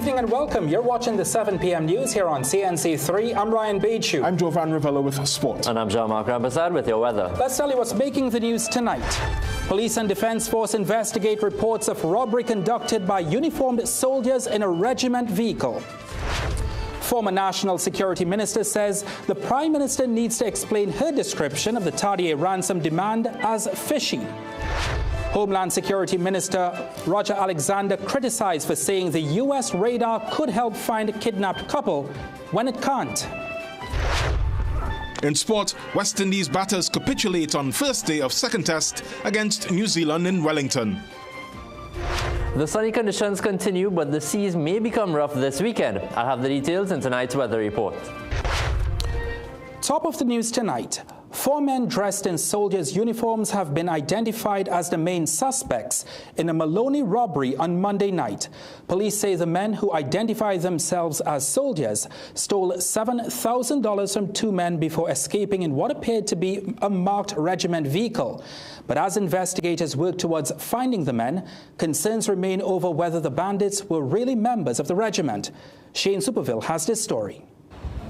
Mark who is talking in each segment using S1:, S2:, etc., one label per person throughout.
S1: evening and welcome. You're watching the 7 p.m. news here on CNC3. I'm Ryan Beachu.
S2: I'm Jovan Rivella with Sport.
S3: And I'm Jean-Marc Rambazad with your weather.
S1: Let's tell you what's making the news tonight. Police and Defence Force investigate reports of robbery conducted by uniformed soldiers in a regiment vehicle. Former National Security Minister says the Prime Minister needs to explain her description of the Tardier ransom demand as fishy. Homeland Security Minister Roger Alexander criticized for saying the U.S. radar could help find a kidnapped couple when it can't.
S2: In sport, West Indies batters capitulate on first day of second test against New Zealand in Wellington.
S3: The sunny conditions continue, but the seas may become rough this weekend. I'll have the details in tonight's weather report.
S1: Top of the news tonight. 4 men dressed in soldiers' uniforms have been identified as the main suspects in a Maloney robbery on Monday night. Police say the men, who identify themselves as soldiers, stole $7,000 from 2 men before escaping in what appeared to be a marked regiment vehicle. But as investigators work towards finding the men, concerns remain over whether the bandits were really members of the regiment. Shane Superville has this story.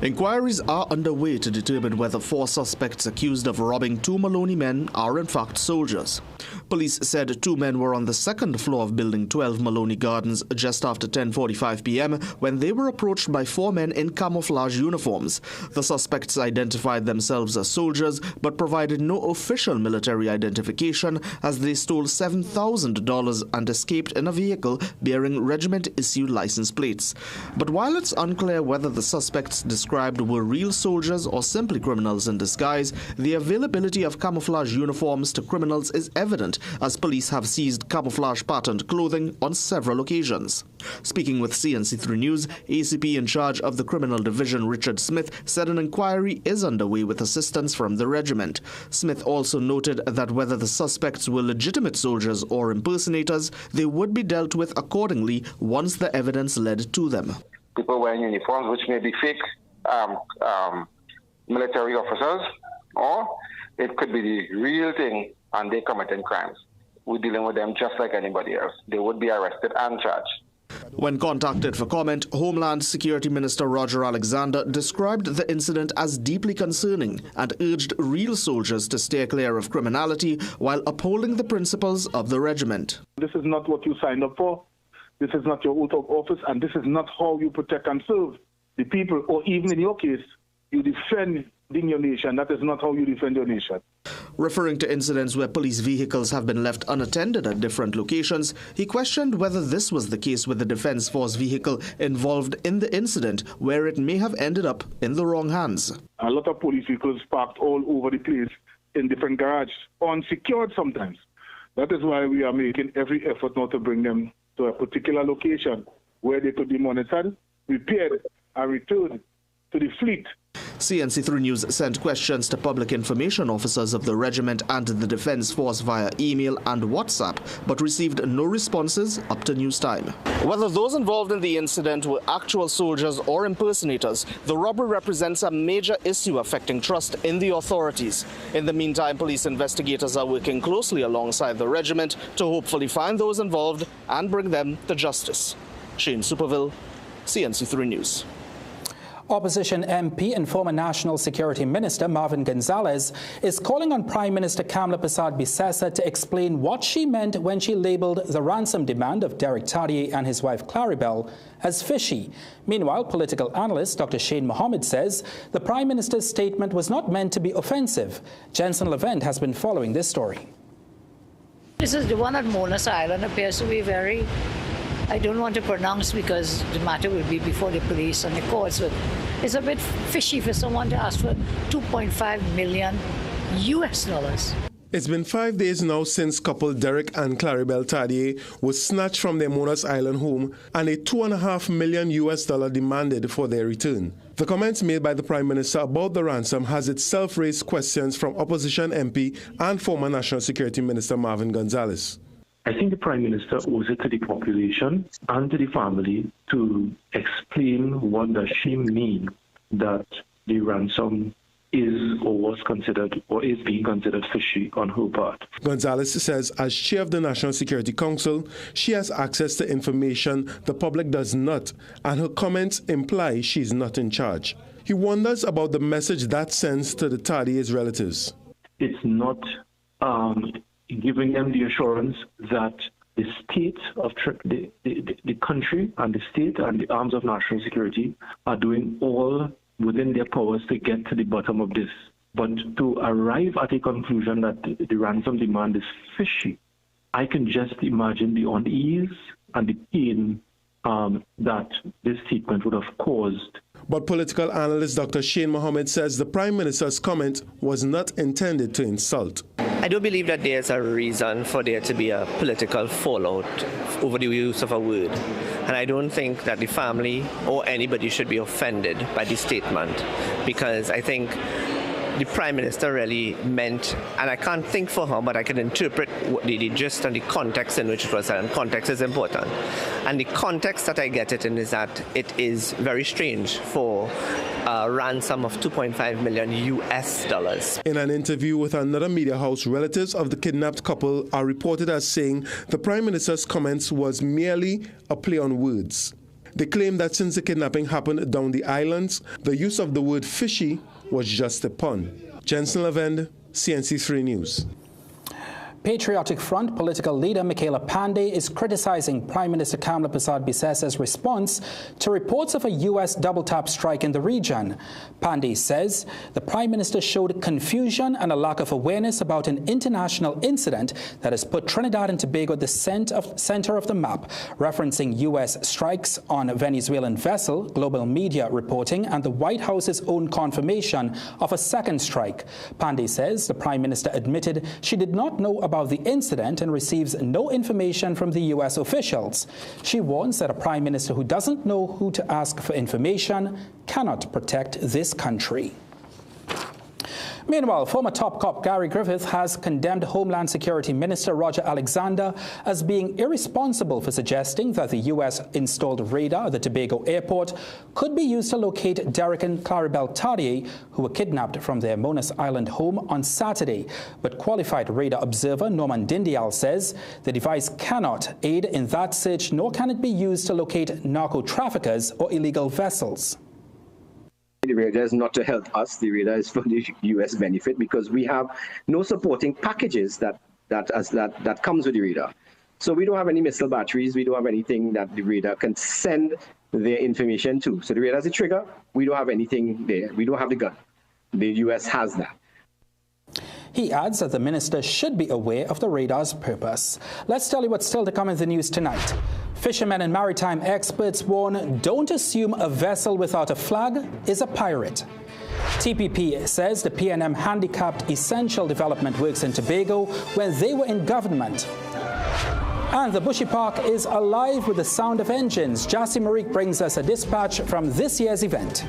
S4: Inquiries are underway to determine whether 4 suspects accused of robbing 2 Maloney men are in fact soldiers. Police said 2 men were on the second floor of Building 12 Maloney Gardens just after 10:45 p.m. when they were approached by 4 men in camouflage uniforms. The suspects identified themselves as soldiers but provided no official military identification as they stole $7,000 and escaped in a vehicle bearing regiment-issued license plates. But while it's unclear whether the suspects described were real soldiers or simply criminals in disguise, the availability of camouflage uniforms to criminals is evident, as police have seized camouflage-patterned clothing on several occasions. Speaking with CNC3 News, ACP in charge of the Criminal Division Richard Smith said an inquiry is underway with assistance from the regiment. Smith also noted that whether the suspects were legitimate soldiers or impersonators, they would be dealt with accordingly once the evidence led to them.
S5: People wearing uniforms which may be fake military officers, or it could be the real thing and they committing crimes. We're dealing with them just like anybody else. They would be arrested and charged.
S4: When contacted for comment, Homeland Security Minister Roger Alexander described the incident as deeply concerning and urged real soldiers to steer clear of criminality while upholding the principles of the regiment.
S6: This is not what you signed up for. This is not your oath of office, and this is not how you protect and serve the people, or even in your case, you defend your nation. That is not how you defend your nation.
S4: Referring to incidents where police vehicles have been left unattended at different locations, he questioned whether this was the case with the Defence Force vehicle involved in the incident, where it may have ended up in the wrong hands.
S6: A lot of police vehicles parked all over the place in different garages, unsecured sometimes. That is why we are making every effort now to bring them to a particular location where they could be monitored, repaired, and returned to the fleet.
S4: CNC3 News sent questions to public information officers of the regiment and the Defence Force via email and WhatsApp, but received no responses up to news time. Whether those involved in the incident were actual soldiers or impersonators, the robbery represents a major issue affecting trust in the authorities. In the meantime, police investigators are working closely alongside the regiment to hopefully find those involved and bring them to justice. Shane Superville, CNC3 News.
S1: Opposition MP and former National Security Minister Marvin Gonzalez is calling on Prime Minister Kamla Persad-Bissessar to explain what she meant when she labelled the ransom demand of Derek Tardier and his wife Claribel as fishy. Meanwhile, political analyst Dr. Shane Mohammed says the Prime Minister's statement was not meant to be offensive. Jensen Levent has been following this story.
S7: This is the one at Monas Island appears to be very, I don't want to pronounce because the matter will be before the police and the courts, but it's a bit fishy for someone to ask for $2.5 million US.
S8: It's been 5 days now since couple Derek and Claribel Tardier was snatched from their Monas Island home and a $2.5 million US demanded for their return. The comments made by the Prime Minister about the ransom has itself raised questions from opposition MP and former National Security Minister Marvin Gonzalez.
S9: I think the Prime Minister owes it to the population and to the family to explain what does she mean that the ransom is or was considered or is being considered fishy on her part.
S8: Gonzalez says as chair of the National Security Council, she has access to information the public does not, and her comments imply she's not in charge. He wonders about the message that sends to the Tadier's relatives.
S9: It's not giving them the assurance that the state of the country and the state and the arms of national security are doing all within their powers to get to the bottom of this. But to arrive at a conclusion that the ransom demand is fishy, I can just imagine the unease and the pain that this statement would have caused.
S8: But political analyst Dr. Shane Mohammed says the Prime Minister's comment was not intended to insult.
S10: I do believe that there's a reason for there to be a political fallout over the use of a word. And I don't think that the family or anybody should be offended by the statement, because I think the Prime Minister really meant, and I can't think for her, but I can interpret the gist and the context in which it was said, and context is important. And the context that I get it in is that it is very strange for a ransom of $2.5 million US.
S8: In an interview with another media house, relatives of the kidnapped couple are reported as saying the Prime Minister's comments was merely a play on words. They claim that since the kidnapping happened down the islands, the use of the word fishy was just a pun. Jensen Lavende, CNC3 News.
S1: Patriotic Front political leader Michaela Pandey is criticizing Prime Minister Kamla Persad-Bissess's response to reports of a U.S. double-tap strike in the region. Pandey says the Prime Minister showed confusion and a lack of awareness about an international incident that has put Trinidad and Tobago at the center of the map, referencing U.S. strikes on a Venezuelan vessel, global media reporting, and the White House's own confirmation of a second strike. Pandey says the Prime Minister admitted she did not know about the incident and receives no information from the U.S. officials. She warns that a Prime Minister who doesn't know who to ask for information cannot protect this country. Meanwhile, former top cop Gary Griffith has condemned Homeland Security Minister Roger Alexander as being irresponsible for suggesting that the U.S.-installed radar at the Tobago airport could be used to locate Derek and Claribel Tadier, who were kidnapped from their Monas Island home on Saturday. But qualified radar observer Norman Dindial says the device cannot aid in that search, nor can it be used to locate narco-traffickers or illegal vessels.
S11: The radar is not to help us. The radar is for the U.S. benefit, because we have no supporting packages that comes with the radar. So we don't have any missile batteries. We don't have anything that the radar can send their information to. So the radar is a trigger. We don't have anything there. We don't have the gun. The U.S. has that.
S1: He adds that the minister should be aware of the radar's purpose. Let's tell you what's still to come in the news tonight. Fishermen and maritime experts warn, don't assume a vessel without a flag is a pirate. TPP says the PNM handicapped essential development works in Tobago when they were in government. And the Bushy Park is alive with the sound of engines. Jassy Marique brings us a dispatch from this year's event.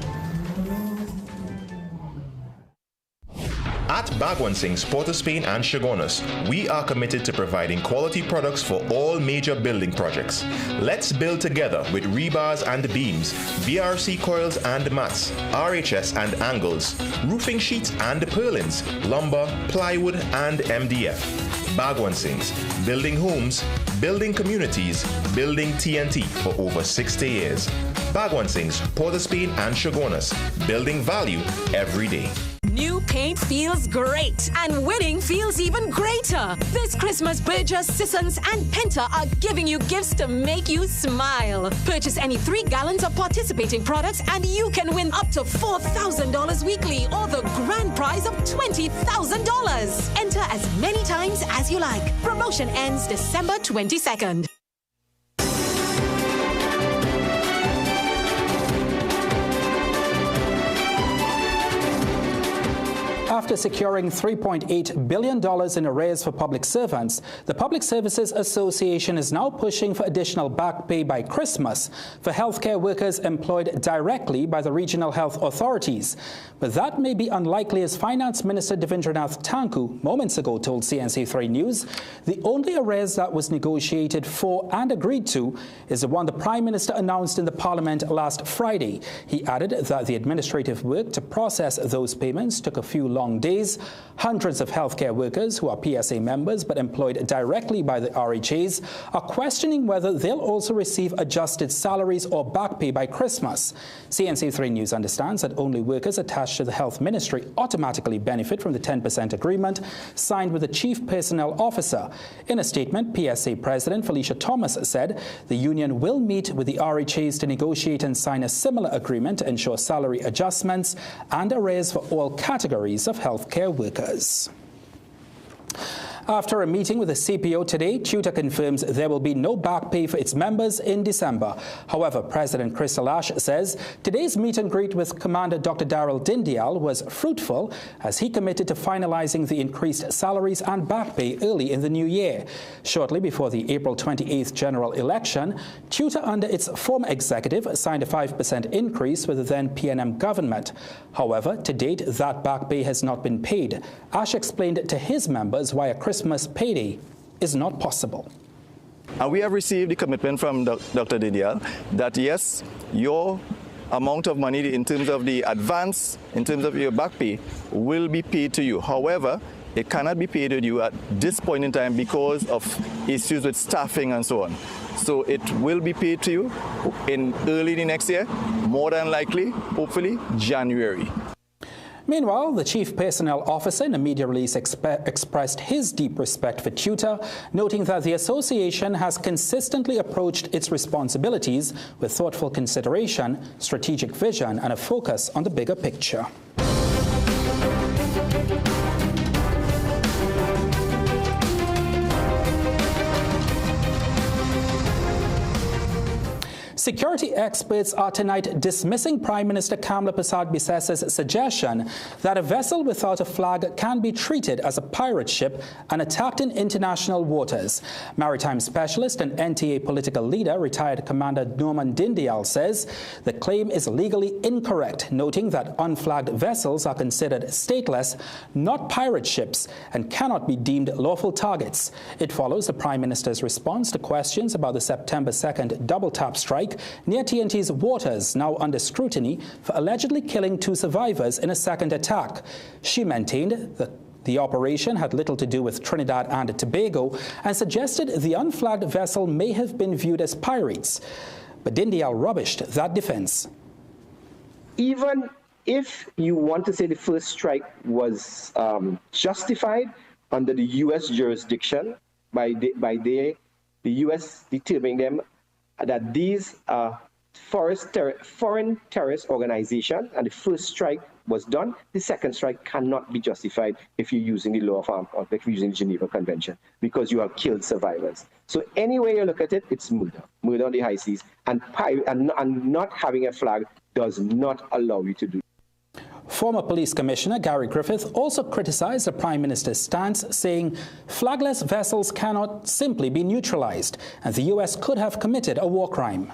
S12: At Bagwansing's, Port of Spain and Chaguanas, we are committed to providing quality products for all major building projects. Let's build together with rebars and beams, BRC coils and mats, RHS and angles, roofing sheets and purlins, lumber, plywood and MDF. Bagwansing's, building homes, building communities, building TNT for over 60 years. Bagwansing's, Port of Spain and Chaguanas, building value every day.
S13: New paint feels great, and winning feels even greater. This Christmas, Burgess, Sissons, and Penta are giving you gifts to make you smile. Purchase any 3 gallons of participating products, and you can win up to $4,000 weekly or the grand prize of $20,000. Enter as many times as you like. Promotion ends December 22nd.
S1: After securing $3.8 billion in arrears for public servants, the Public Services Association is now pushing for additional back pay by Christmas for healthcare workers employed directly by the regional health authorities. But that may be unlikely, as Finance Minister Devendranath Tanku moments ago told CNC3 News the only arrears that was negotiated for and agreed to is the one the Prime Minister announced in the Parliament last Friday. He added that the administrative work to process those payments took a few long days. Hundreds of healthcare workers who are PSA members but employed directly by the RHAs are questioning whether they'll also receive adjusted salaries or back pay by Christmas. CNC3 News understands that only workers attached to the Health Ministry automatically benefit from the 10% agreement signed with the Chief Personnel Officer. In a statement, PSA President Felicia Thomas said the union will meet with the RHAs to negotiate and sign a similar agreement to ensure salary adjustments and arrears for all categories of healthcare workers. After a meeting with the CPO today, TUTA confirms there will be no back pay for its members in December. However, President Crystal Ash says today's meet and greet with Commander Dr. Daryl Dindial was fruitful, as he committed to finalizing the increased salaries and back pay early in the new year. Shortly before the April 28th general election, TUTA under its former executive signed a 5% increase with the then PNM government. However, to date, that back pay has not been paid. Ash explained to his members why a Christmas payday is not possible.
S14: And we have received the commitment from Dr. Dindial that yes, your amount of money in terms of the advance, in terms of your back pay, will be paid to you. However, it cannot be paid to you at this point in time because of issues with staffing and so on. So it will be paid to you in early the next year, more than likely, hopefully, January.
S1: Meanwhile, the Chief Personnel Officer in a media release expressed his deep respect for TUTA, noting that the association has consistently approached its responsibilities with thoughtful consideration, strategic vision, and a focus on the bigger picture. Security experts are tonight dismissing Prime Minister Kamla Persad-Bissessa's suggestion that a vessel without a flag can be treated as a pirate ship and attacked in international waters. Maritime specialist and NTA political leader, retired Commander Norman Dindial, says the claim is legally incorrect, noting that unflagged vessels are considered stateless, not pirate ships, and cannot be deemed lawful targets. It follows the Prime Minister's response to questions about the September 2nd double-tap strike near TNT's waters, now under scrutiny for allegedly killing 2 survivors in a second attack. She maintained that the operation had little to do with Trinidad and Tobago and suggested the unflagged vessel may have been viewed as pirates. But Dindial rubbished that defense.
S11: Even if you want to say the first strike was justified under the U.S. jurisdiction by the U.S. determining them that these are foreign terrorist organization, and the first strike was done, the second strike cannot be justified if you're using the law of arms or if you're using the Geneva Convention, because you have killed survivors. So any way you look at it, it's murder on the high seas, and not having a flag does not allow you to do.
S1: Former Police Commissioner Gary Griffith also criticized the Prime Minister's stance, saying flagless vessels cannot simply be neutralized, and the U.S. could have committed a war crime.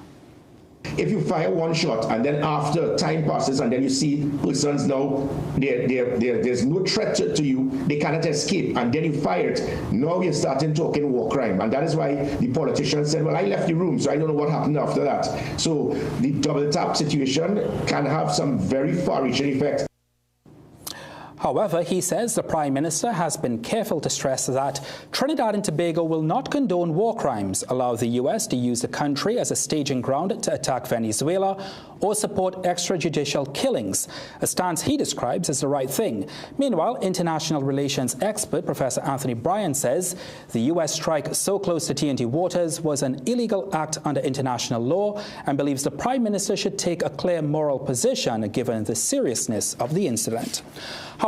S15: If you fire one shot and then after time passes and then you see persons now, there's no threat to you, they cannot escape, and then you fire it, now you're starting talking war crime. And that is why the politicians said, well, I left the room, so I don't know what happened after that. So the double tap situation can have some very far-reaching effects.
S1: However, he says the Prime Minister has been careful to stress that Trinidad and Tobago will not condone war crimes, allow the U.S. to use the country as a staging ground to attack Venezuela, or support extrajudicial killings, a stance he describes as the right thing. Meanwhile, international relations expert Professor Anthony Bryan says the U.S. strike so close to TNT waters was an illegal act under international law and believes the Prime Minister should take a clear moral position given the seriousness of the incident.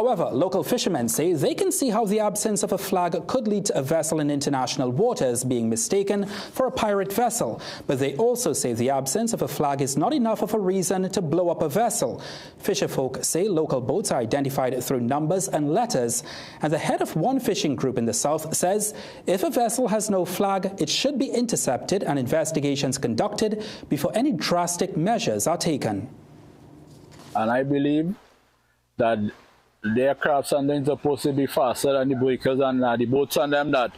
S1: However, local fishermen say they can see how the absence of a flag could lead to a vessel in international waters being mistaken for a pirate vessel. But they also say the absence of a flag is not enough of a reason to blow up a vessel. Fisherfolk say local boats are identified through numbers and letters. And the head of one fishing group in the south says if a vessel has no flag, it should be intercepted and investigations conducted before any drastic measures are taken.
S16: And I believe that their crafts and them are supposed to be faster than the breakers and the boats on them that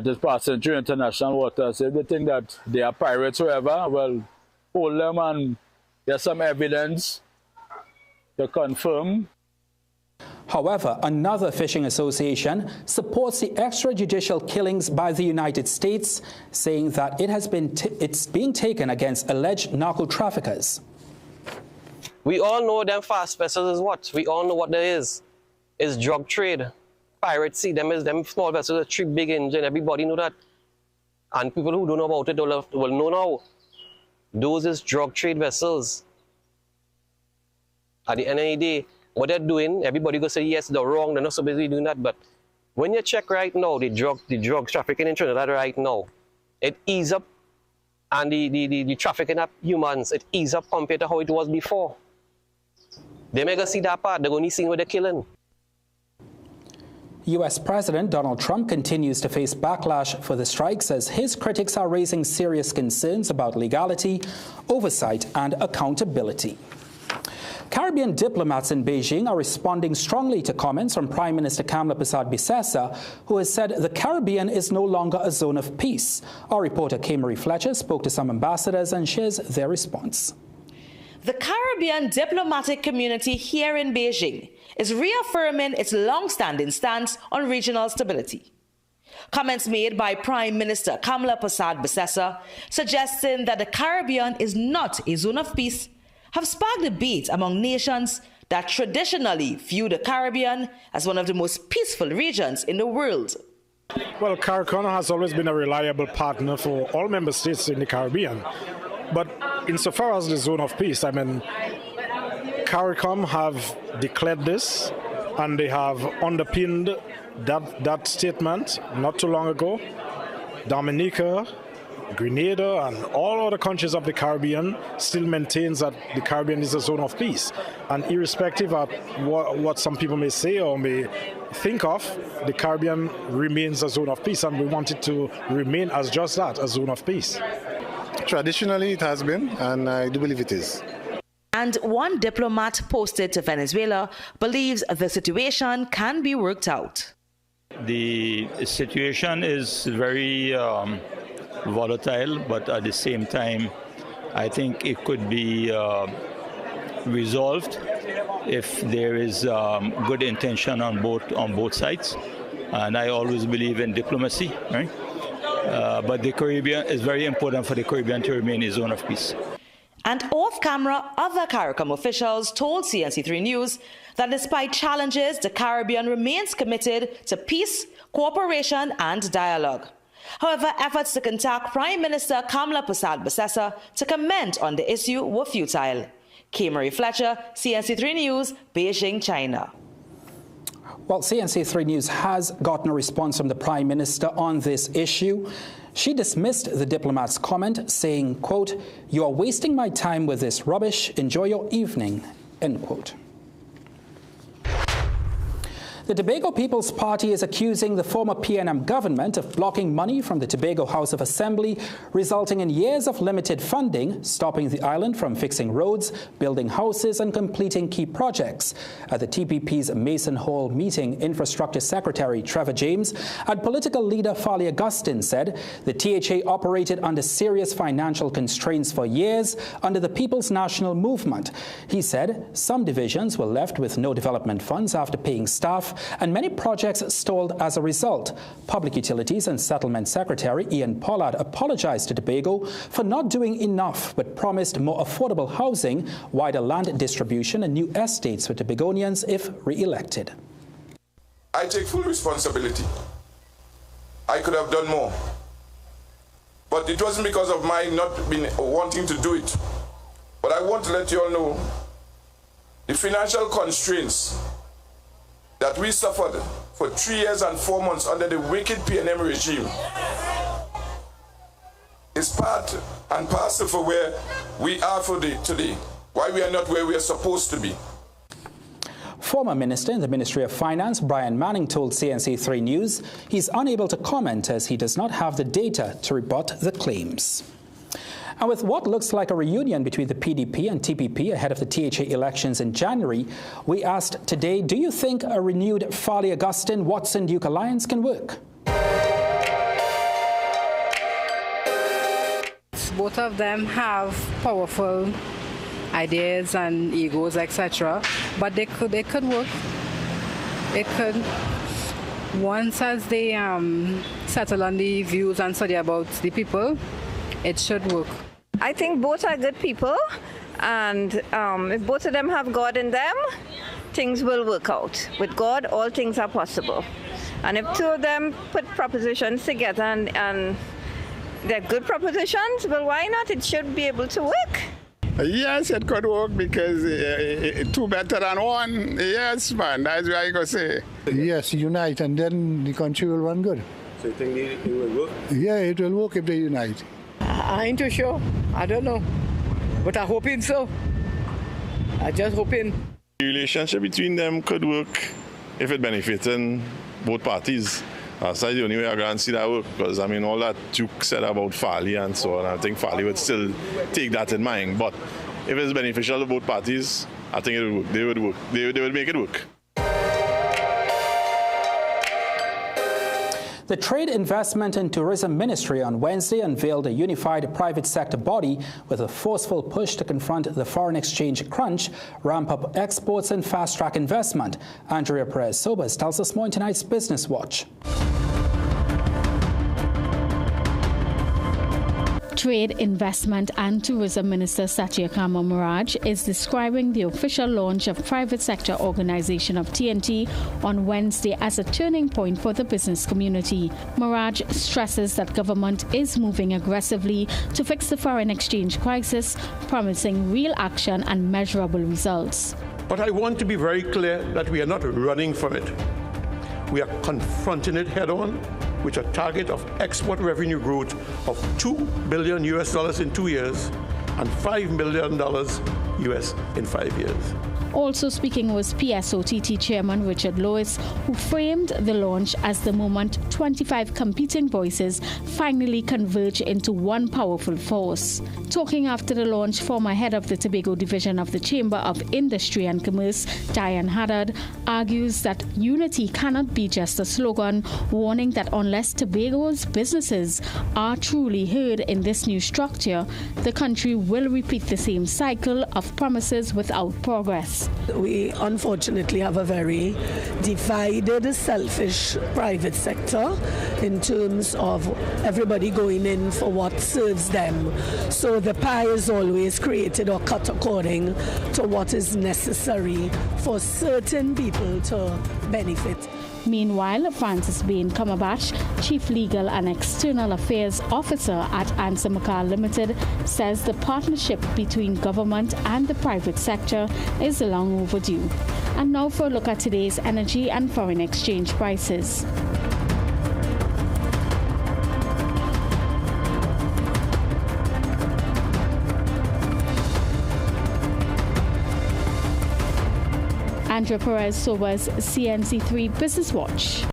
S16: is passing through international waters. So if they think that they are pirates or whatever, well, hold them and there's some evidence to confirm.
S1: However, another fishing association supports the extrajudicial killings by the United States, saying that it's being taken against alleged narco-traffickers.
S17: We all know them fast vessels is what? We all know what there is. It's drug trade. Piracy, them small vessels are 3 big engine. Everybody know that. And people who don't know about it will know now. Those is drug trade vessels. At the end of the day, what they're doing, everybody go say, yes, they're wrong, they're not supposed to be doing that. But when you check right now, the drug trafficking in Trinidad right now, it ease up. And the trafficking of humans, it ease up compared to how it was before. They may go see that part, they're going to see what they're killing.
S1: U.S. President Donald Trump continues to face backlash for the strikes as his critics are raising serious concerns about legality, oversight, and accountability. Caribbean diplomats in Beijing are responding strongly to comments from Prime Minister Kamla Persad-Bissessar, who has said the Caribbean is no longer a zone of peace. Our reporter Kay Marie Fletcher spoke to some ambassadors and shares their response.
S18: The Caribbean diplomatic community here in Beijing is reaffirming its long-standing stance on regional stability. Comments made by Prime Minister Kamla Persad-Bissessar suggesting that the Caribbean is not a zone of peace have sparked debate among nations that traditionally view the Caribbean as one of the most peaceful regions in the world.
S19: Well, CARICOM has always been a reliable partner for all member states in the Caribbean. But insofar as the zone of peace, I mean, CARICOM have declared this and they have underpinned that statement not too long ago. Dominica, Grenada and all other countries of the Caribbean still maintains that the Caribbean is a zone of peace. And irrespective of what some people may say or may think of, the Caribbean remains a zone of peace, and we want it to remain as just that, a zone of peace.
S20: Traditionally it has been, and I do believe it is.
S18: And one diplomat posted to Venezuela believes the situation can be worked out.
S21: The situation is very volatile, but at the same time, I think it could be resolved if there is good intention on both sides. And I always believe in diplomacy, right? But the Caribbean is very important for the Caribbean to remain a zone of peace.
S18: And off camera, other CARICOM officials told CNC3 News that despite challenges, the Caribbean remains committed to peace, cooperation, and dialogue. However, efforts to contact Prime Minister Kamla Persad-Bissessar to comment on the issue were futile. Kay Marie Fletcher, CNC3 News, Beijing, China.
S1: Well, CNC3 News has gotten a response from the Prime Minister on this issue. She dismissed the diplomat's comment, saying, quote, "You are wasting my time with this rubbish. Enjoy your evening," end quote. The Tobago People's Party is accusing the former PNM government of blocking money from the Tobago House of Assembly, resulting in years of limited funding, stopping the island from fixing roads, building houses, and completing key projects. At the TPP's Mason Hall meeting, Infrastructure Secretary Trevor James and political leader Farley Augustine said the THA operated under serious financial constraints for years under the People's National Movement. He said some divisions were left with no development funds after paying staff, and many projects stalled as a result. Public Utilities and Settlement Secretary Ian Pollard apologized to Tobago for not doing enough, but promised more affordable housing, wider land distribution, and new estates for Tobagonians if re-elected.
S22: I take full responsibility. I could have done more. But it wasn't because of my not wanting to do it. But I want to let you all know the financial constraints that we suffered for 3 years and 4 months under the wicked PNM regime is part and parcel for where we are today, why we are not where we are supposed to be.
S1: Former Minister in the Ministry of Finance, Brian Manning, told CNC3 News he's unable to comment as he does not have the data to rebut the claims. And with what looks like a reunion between the PDP and TPP ahead of the THA elections in January, we asked today, do you think a renewed Farley-Augustine-Watson-Duke alliance can work?
S2: Both of them have powerful ideas and egos, etc. But it could work. It could. Once as they settle on the views and study about the people, it should work.
S3: I think both are good people, and if both of them have God in them, things will work out. With God, all things are possible. And if two of them put propositions together and they're good propositions, well, why not? It should be able to work.
S23: Yes, it could work because two better than one. Yes, man, that's what I go say.
S24: Yes, unite and then the country will run good.
S25: So you think it will work?
S24: Yeah, it will work if they unite.
S26: I ain't too sure. I don't know. But I'm hoping so. I'm just hoping.
S27: The relationship between them could work if it benefits both parties. That's the only way I can see that work, because I mean all that Duke said about Farley and so on, I think Farley would still take that in mind. But if it's beneficial to both parties, I think it would work. They would work. They would make it work.
S1: The Trade, Investment and Tourism Ministry on Wednesday unveiled a unified private sector body with a forceful push to confront the foreign exchange crunch, ramp up exports and fast-track investment. Andrea Perez-Sobas tells us more in tonight's Business Watch.
S28: Trade, Investment and Tourism Minister Satyakama Miraj is describing the official launch of private sector organization of TNT on Wednesday as a turning point for the business community. Miraj stresses that government is moving aggressively to fix the foreign exchange crisis, promising real action and measurable results.
S29: But I want to be very clear that we are not running from it. We are confronting it head-on with a target of export revenue growth of $2 billion in 2 years and $5 billion in 5 years.
S28: Also speaking was PSOTT Chairman Richard Lewis, who framed the launch as the moment 25 competing voices finally converge into one powerful force. Talking after the launch, former head of the Tobago division of the Chamber of Industry and Commerce, Diane Haddad, argues that unity cannot be just a slogan, warning that unless Tobago's businesses are truly heard in this new structure, the country will repeat the same cycle of promises without progress.
S30: We unfortunately have a very divided, selfish private sector in terms of everybody going in for what serves them. So the pie is always created or cut according to what is necessary for certain people to benefit.
S28: Meanwhile, Francis Bain Kamabach, Chief Legal and External Affairs Officer at Ransom Limited, says the partnership between government and the private sector is long overdue. And now for a look at today's energy and foreign exchange prices. Andrea Perez-Sobas, CNC3 Business Watch.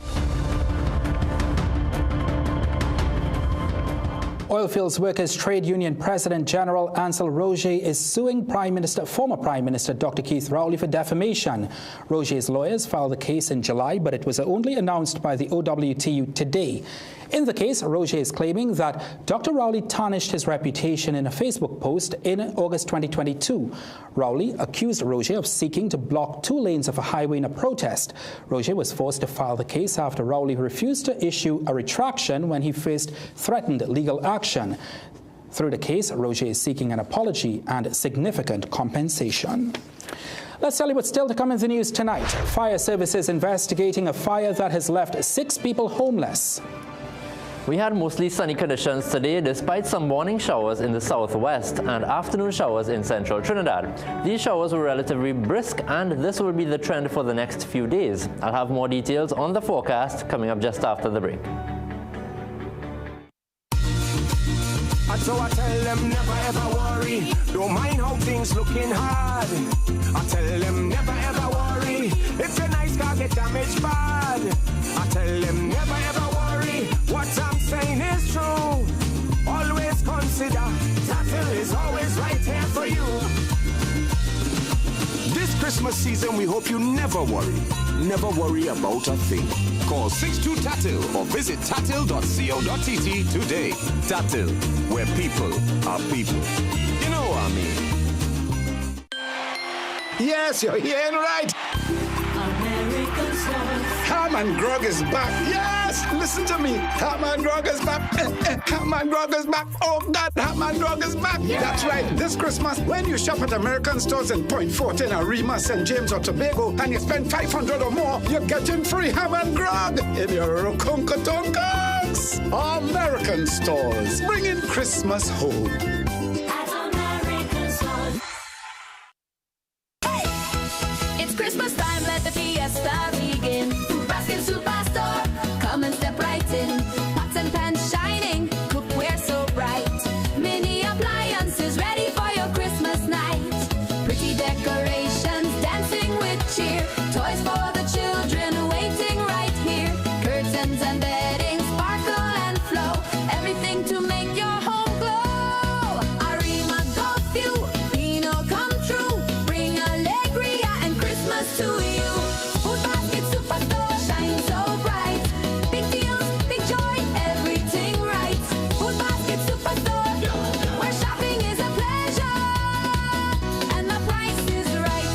S1: Oilfields Workers Trade Union President General Ansel Roger is suing former Prime Minister Dr. Keith Rowley for defamation. Roger's lawyers filed the case in July, but it was only announced by the OWTU today. In the case, Roger is claiming that Dr. Rowley tarnished his reputation in a Facebook post in August 2022. Rowley accused Roger of seeking to block 2 lanes of a highway in a protest. Roger was forced to file the case after Rowley refused to issue a retraction when he faced threatened legal action. Through the case, Roger is seeking an apology and significant compensation. Let's tell you what's still to come in the news tonight. Fire services investigating a fire that has left 6 people homeless.
S4: We had mostly sunny conditions today despite some morning showers in the southwest and afternoon showers in central Trinidad. These showers were relatively brisk and this will be the trend for the next few days. I'll have more details on the forecast coming up just after the break.
S5: So I tell them never ever worry, don't mind how things looking hard. I tell them never ever worry, if your nice car get damaged bad. I tell them never ever worry, what I'm saying is true. Always consider, Tattoo is always right here for you. This Christmas season we hope you never worry about a thing. Call 62-TATTLE or visit tattle.co.tt today. Tattle, where people are people. You know what I mean.
S6: Yes, you're hearing right. Ham and Grog is back. Yes, listen to me. Ham and Grog is back. Ham and Grog is back. Oh God, Ham and Grog is back. Yeah. That's right. This Christmas, when you shop at American stores in Point Fortin, Arima, St. James, or Tobago, and you spend $500 or more, you're getting free Ham and Grog in your Rokunkatonkas. American stores, bringing Christmas home.
S7: It's Christmas time, let the fiesta begin. Basket Superstore, come and step right in. Pots and pans shining, cookware so bright. Mini appliances ready for your Christmas night. Pretty decorations dancing with cheer. Toys for the children waiting right here. Curtains and bedding sparkle and flow. Everything to make your home glow. Arima go few, Pino come true. Bring alegria and Christmas to you. Food Basket Superstore shine so bright. Big deals, big joy, everything right. Food Basket Superstore, where shopping is a pleasure and the price is right.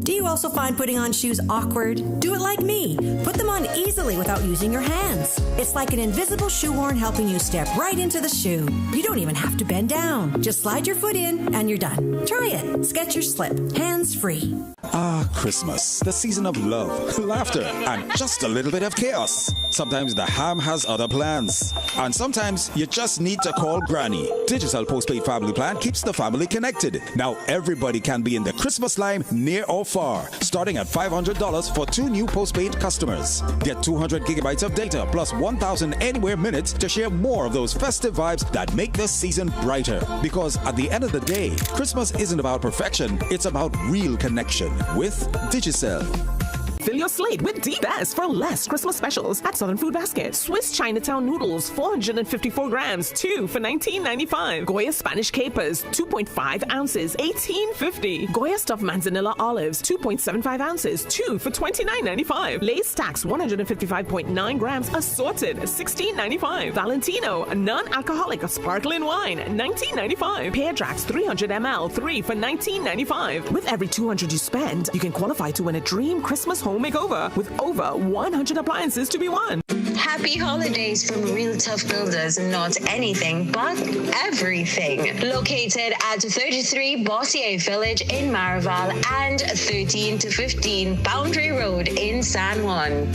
S8: Do you also find putting on shoes awkward? Do it like me. Put them on easily without using your hands. It's like an invisible shoehorn helping you step right into the shoe. You don't even have to bend down. Just slide your foot in and you're done. Try it. Skechers Slip. Hands free.
S9: Ah, Christmas, the season of love, laughter, and just a little bit of chaos. Sometimes the ham has other plans. And sometimes you just need to call Granny. Digital Postpaid Family Plan keeps the family connected. Now everybody can be in the Christmas line near or far, starting at $500 for 2 new postpaid customers. Get 200 gigabytes of data plus 1,000 anywhere minutes to share more of those festive vibes that make the season brighter. Because at the end of the day, Christmas isn't about perfection, it's about real connection with Digicel.
S10: Fill your slate with D-Best for less Christmas specials at Southern Food Basket. Swiss Chinatown noodles, 454 grams, 2 for $19.95. Goya Spanish capers, 2.5 ounces, $18.50. Goya stuffed manzanilla olives, 2.75 ounces, 2 for $29.95. Lay's Stacks, 155.9 grams, assorted, $16.95. Valentino, non-alcoholic sparkling wine, $19.95. Pear Drax, 300 ml, 3 for $19.95. With every $200 you spend, you can qualify to win a dream Christmas home makeover with over 100 appliances to be won.
S12: Happy holidays from Real Tough Builders, not anything but everything. Located at 33 Bossier Village in Maraval and 13 to 15 Boundary Road in San Juan.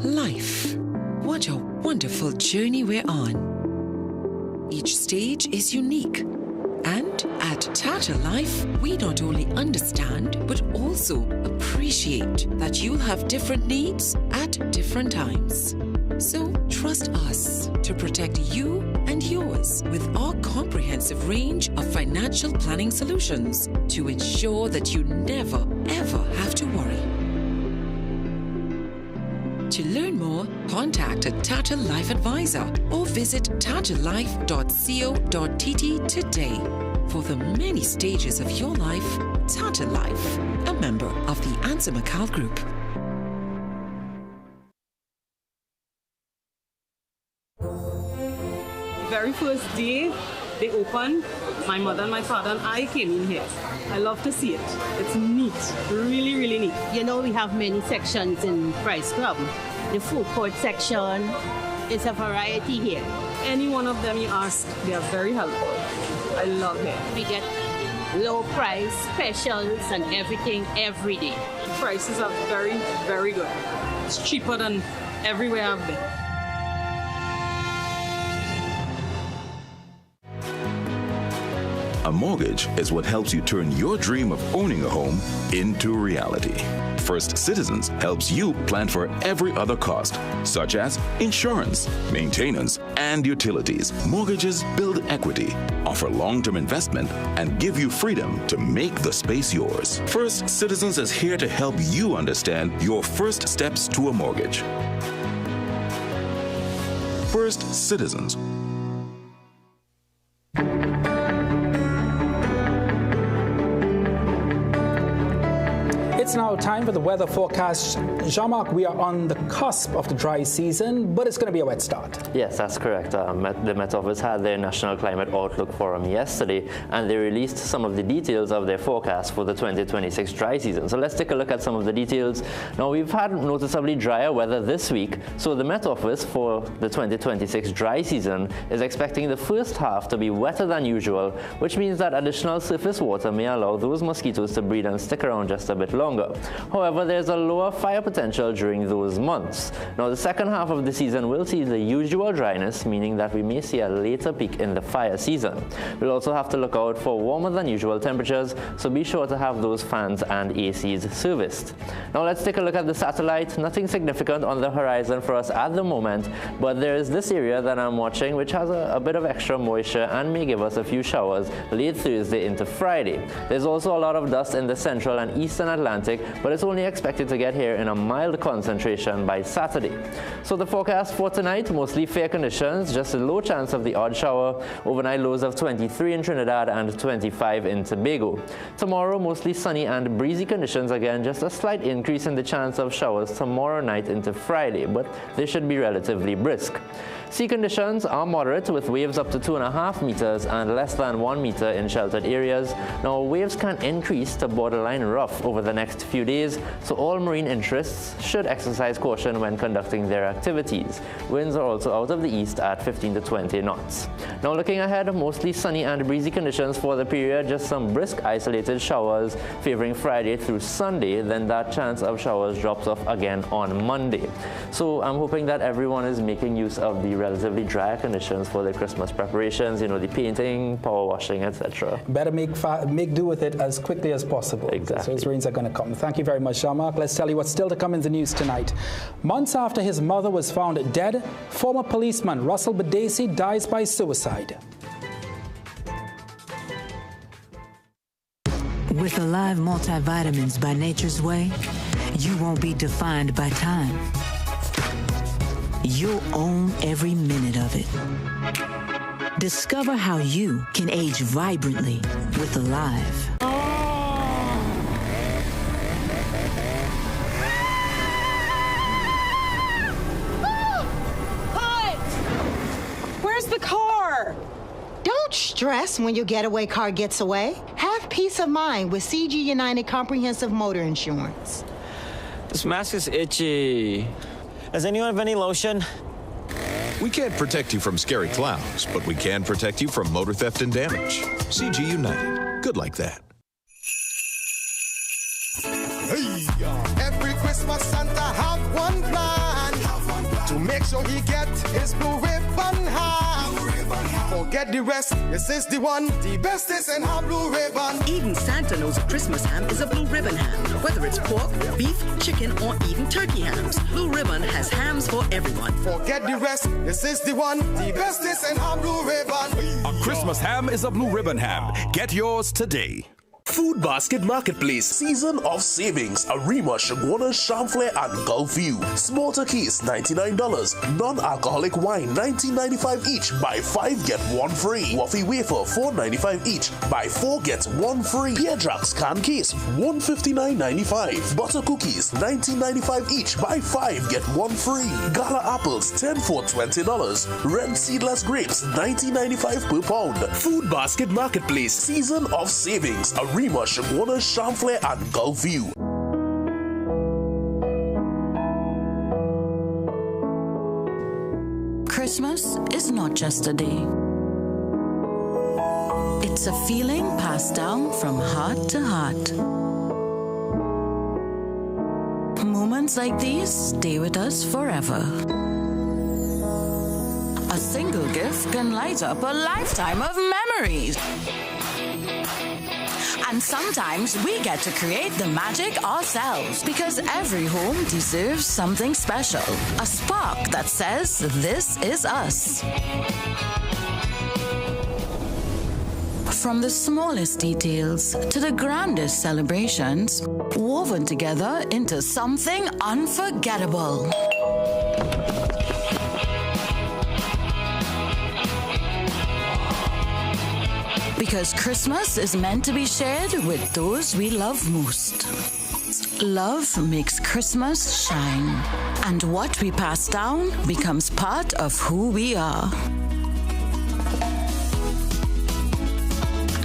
S13: Life. What a wonderful journey we're on. Each stage is unique. And at Tata Life, we not only understand, but also appreciate that you'll have different needs at different times. So trust us to protect you and yours with our comprehensive range of financial planning solutions to ensure that you never, ever have to worry. To learn more, contact a Tata Life advisor or visit tatalife.co.tt today. For the many stages of your life, Tata Life, a member of the Answer McCall Group.
S25: Very first day they opened, my mother and my father and I came in here. I love to see it. It's neat, really, really neat.
S31: You know, we have many sections in Price Club. The food court section, it's a variety here.
S25: Any one of them you ask, they are very helpful. I love it.
S31: We get low price specials and everything every day.
S25: The prices are very, very good. It's cheaper than everywhere I've been.
S2: A mortgage is what helps you turn your dream of owning a home into reality. First Citizens helps you plan for every other cost, such as insurance, maintenance, and utilities. Mortgages build equity, offer long-term investment, and give you freedom to make the space yours. First Citizens is here to help you understand your first steps to a mortgage. First Citizens.
S1: It's now time for the weather forecast. Jean-Marc, we are on the cusp of the dry season, but it's going to be a wet start.
S4: Yes, that's correct. The Met Office had their National Climate Outlook Forum yesterday, and they released some of the details of their forecast for the 2026 dry season. So let's take a look at some of the details. Now, we've had noticeably drier weather this week, so the Met Office for the 2026 dry season is expecting the first half to be wetter than usual, which means that additional surface water may allow those mosquitoes to breed and stick around just a bit longer. However, there's a lower fire potential during those months. Now, the second half of the season will see the usual dryness, meaning that we may see a later peak in the fire season. We'll also have to look out for warmer than usual temperatures, so be sure to have those fans and ACs serviced. Now, let's take a look at the satellite. Nothing significant on the horizon for us at the moment, but there is this area that I'm watching which has a bit of extra moisture and may give us a few showers late Thursday into Friday. There's also a lot of dust in the central and eastern Atlantic, but it's only expected to get here in a mild concentration by Saturday. So the forecast for tonight, mostly fair conditions, just a low chance of the odd shower, overnight lows of 23 in Trinidad and 25 in Tobago. Tomorrow, mostly sunny and breezy conditions again, just a slight increase in the chance of showers tomorrow night into Friday, but they should be relatively brisk. Sea conditions are moderate with waves up to 2.5 meters and less than 1 meter in sheltered areas. Now, waves can increase to borderline rough over the next few days, so all marine interests should exercise caution when conducting their activities. Winds are also out of the east at 15 to 20 knots. Now, looking ahead, mostly sunny and breezy conditions for the period, just some brisk isolated showers favoring Friday through Sunday, then that chance of showers drops off again on Monday. So I'm hoping that everyone is making use of the relatively dry conditions for their Christmas preparations, the painting, power washing, etc.
S1: Better make do with it as quickly as possible.
S4: Exactly.
S1: So those rains are going to come. Thank you very much, Jean-Marc. Let's tell you what's still to come in the news tonight. Months after his mother was found dead, former policeman Russell Badesi dies by suicide.
S11: With Alive multivitamins by Nature's Way, you won't be defined by time. You'll own every minute of it. Discover how you can age vibrantly with Alive.
S14: Where's the car?
S15: Don't stress when your getaway car gets away. Have peace of mind with CG United Comprehensive Motor Insurance.
S16: This mask is itchy. Does anyone have any lotion?
S17: We can't protect you from scary clowns, but we can protect you from motor theft and damage. CG United. Good like that.
S5: Hey, every Christmas Santa have one plan to make sure he get his blue ribbon ham. Forget the rest, this is the one, the bestest in ham blue ribbon.
S18: Even Santa knows a Christmas ham is a blue ribbon ham. Whether it's pork, beef, chicken, or even turkey hams, Blue Ribbon has hams for everyone.
S5: Forget the rest, this is the one, the bestest in ham blue ribbon.
S19: A Christmas ham is a blue ribbon ham. Get yours today.
S20: Food Basket Marketplace Season of Savings. Arima, Shagona, Chamflair, and Gulfview. Small turkeys, $99. Non-alcoholic wine, $19.95 each. Buy 5, get 1 free. Waffy wafer, $4.95 each. Buy 4, get 1 free. Pear Jacks can case, $159.95. Butter cookies, $19.95 each. Buy 5, get 1 free. Gala apples, 10 for $20. Red seedless grapes, $19.95 per pound. Food Basket Marketplace Season of Savings. Arima, Shagona, Chamflair, and Gulfview.
S11: Christmas is not just a day. It's a feeling passed down from heart to heart.
S3: moments like these stay with us forever. A single gift can light up a lifetime of memories. And sometimes we get to create the magic ourselves, because every home deserves something special. A spark that says, this is us. From the smallest details to the grandest celebrations, woven together into something unforgettable. Because Christmas is meant to be shared with those we love most. Love makes Christmas shine, and what we pass down becomes part of who we are.